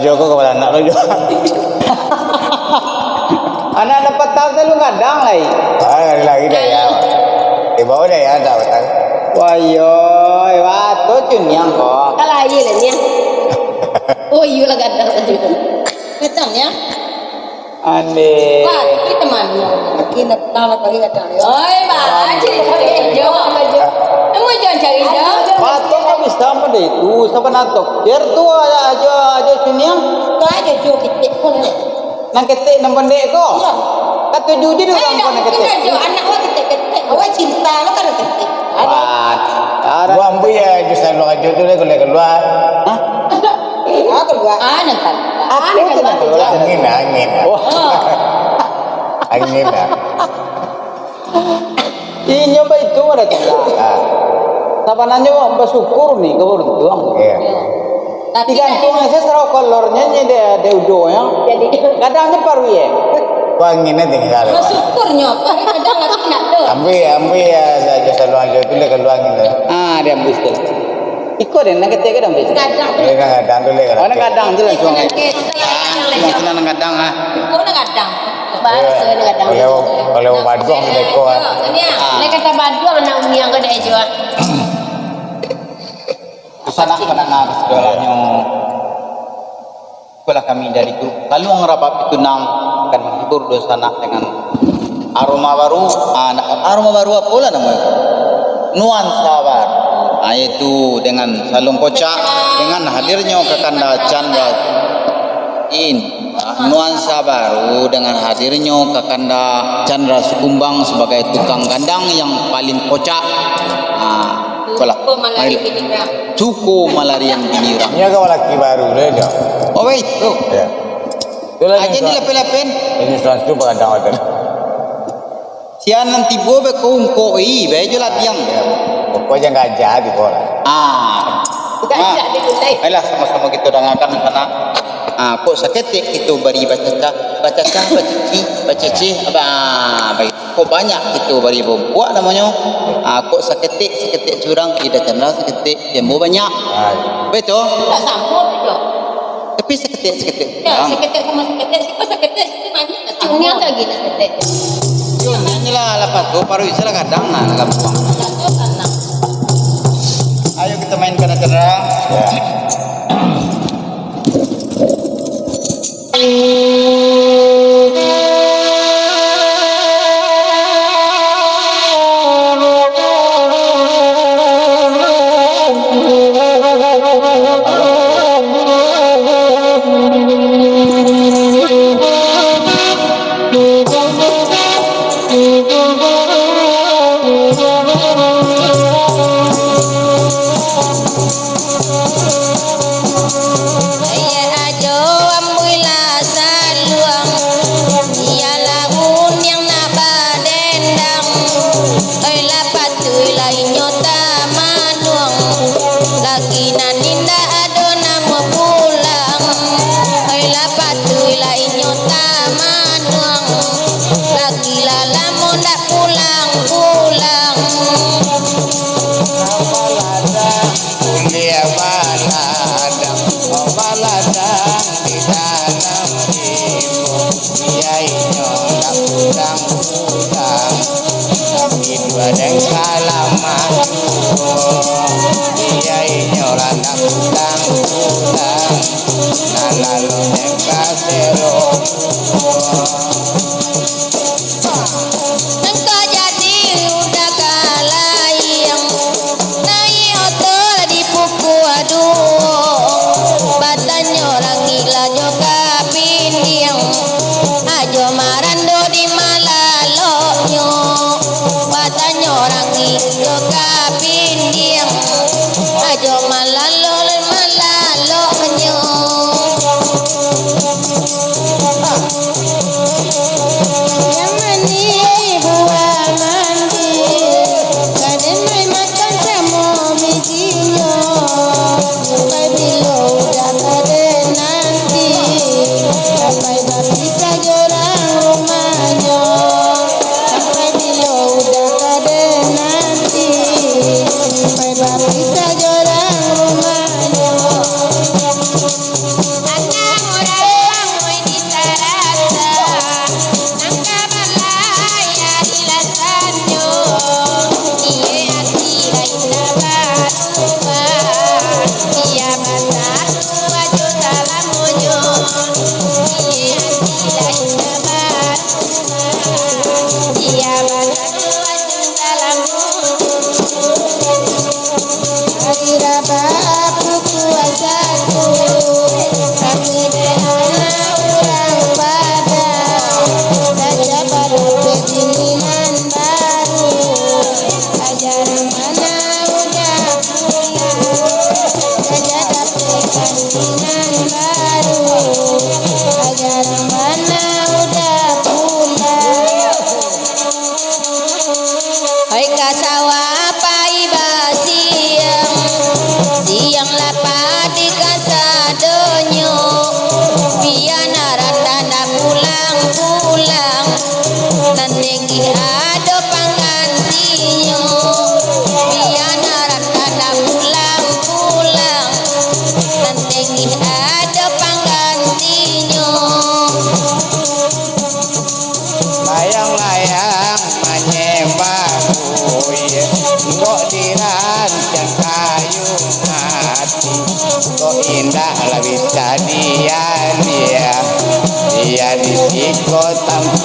Joko kepada anak lo juga. Anak dapat tahu tu lu kadang lagi. Hari lagi dah ya. Di bawah dah ya dah betul. Wah tu cunyang kok. Kalau aja lah ni. Oh iya lah kadang saja. Kadang ya. Ane. Wah, itu teman. Makin nak kali kadang. Oi, bah, aja cari jawab aja. Kamu jangan cari jawab. Patok kau bisa mana itu? Siapa natok? Biar tu aja cunyang. Kau aja jauh kita pun. Nang ketik nang pendek kok. Iya. Kata jujur dia orang kau nang ketik. Anak awak ketik. Awak cinta lo kan ketik. Wah, Gua ambil ya justru lu aja tu dia keluar. Hah? Aku keluar. Nampak. Aku tu nak keluar. Angin. Wah. Angin lah. Ini nyoba itu ada tanda. Siapa nanya mau bersyukur nih kau beruntung. Iya. Tapi Digantung saya serau kolornya dia udo ya. jadi ya. Kadangnya paru ya. Anginnya tinggal. bersyukurnya apa kadang lagi nak tu. Ambil ya justru lu aja tu dia keluar angin. Dia ambis tu. Ikut deh nak ketik kadang ambis. Kadang tu. Dia kadang tu dia. Oh nak kadang je lah suang. Kadang. Nak kadang Kau nak kadang. Bahasa nak kadang. Kalau baduang tu dekor. Nak kata baduang nak uniang kau dah jual. Sana penangan segalanya. Sekolah kami dari grup. Lalu orang rabab itu nang akan menghibur dosa anak dengan aroma baru. Aroma baru apa pula namanya? Nuansa baru. Yaitu dengan salung kocak, dengan hadirnya Kakanda Chandra nuansa baru dengan hadirnya Kakanda Chandra Sukumbang sebagai tukang gandang yang paling kocak. Cukup malari yang binirang. Ini agak lelaki baru dia. Oh wait, tu. Ya. Aja ni lepen-lepen. Ini transfer kadang ada. Sian nanti bobe kau ungkoi, bejo lah tiang. Pokoknya enggak jadi bola. Bukan tidak dikulai. Ayolah sama-sama kita dengarkan sana. Kok seketik itu bari baca cici, baik. Kok banyak itu bari buat namanya. Kok seketik curang tidak kenal seketik jembo banyak. Betul? Tak sambut itu. Tapi seketik. Ya, seketik sama seketik. Siapa seketik itu banyak. Cumnya lagi nak seketik. Inilah lepas tu paru istilah kadang nak buang. Jatuh tanah. Ayo kita mainkan acara. Ya.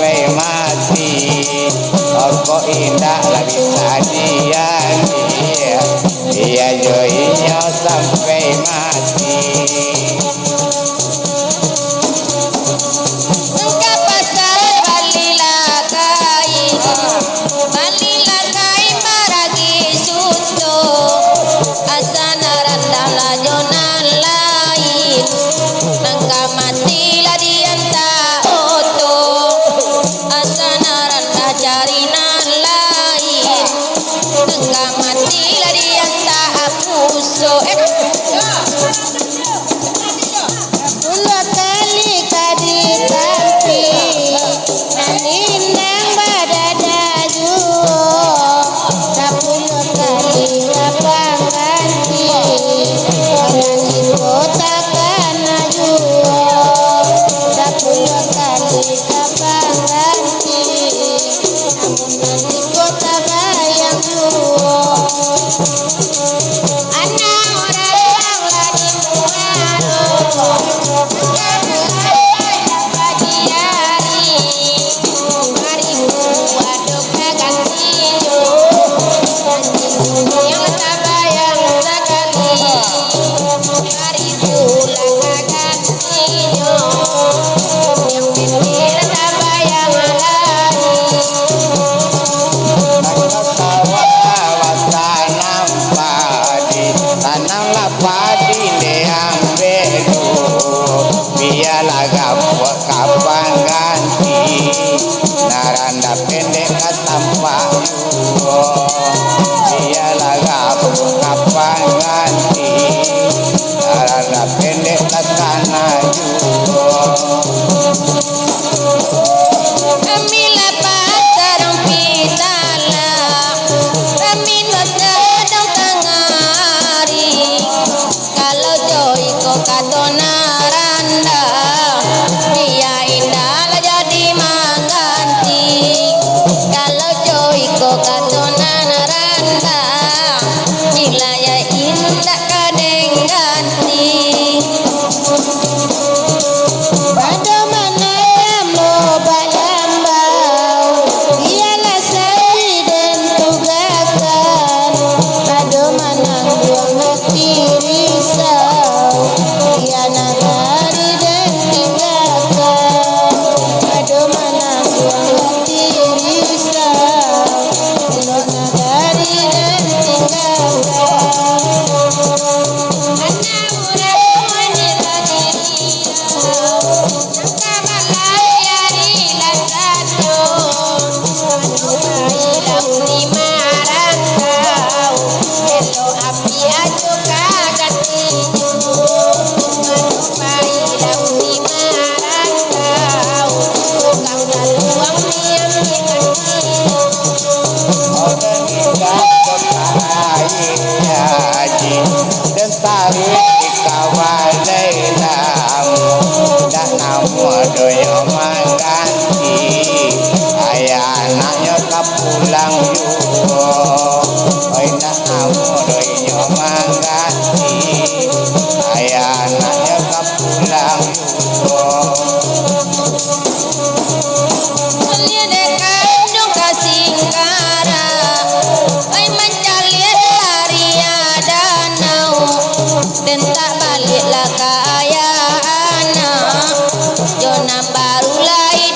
sampai mati. Kok indah lah bisa diani, dia joinya sampai mati. Engkau pasal balilakai maragi suto, asana rendah lajonan lain, nangka matilah dianta oto, asana rendah jarinan lain, nangka matilah dianta apuso. Ulah kali kadi tampi naninang badadaju, napuluh kali ngapang ganti wanani kota kana juo, napuluh kali ngapang ganti namun nanti kota bayang juo. Anak orang lagi muaro, tanamlah padi leang bedu, biarlah gabuk kapan ganti, naranda pendek katampak yuo, biarlah gabuk kapan ganti, naranda pendek katana yuo. Amila patarong pitala, amin masadong tangari. Kalau joy ko katonaranda, dia indah lah jadi mengganti. Kalau joy ko katonaranda, nilai ya indah kadang ganti. Pada mana yang loba lambau, dialah sari dan tugakan. Pada mana buang hati risau, dia nagari dan tinggalkan. Pada mana buang hati risau, dia nagari dan tinggalkan. Anak orang wanita diriau, pulang yuo, oi nak kamu doinyo mangganti, ayah anaknya kapulang yuo. Mulia dekat dong kasih kara, oi mencalir laria danau, dan tak baliklah kaya anak, jona baru lain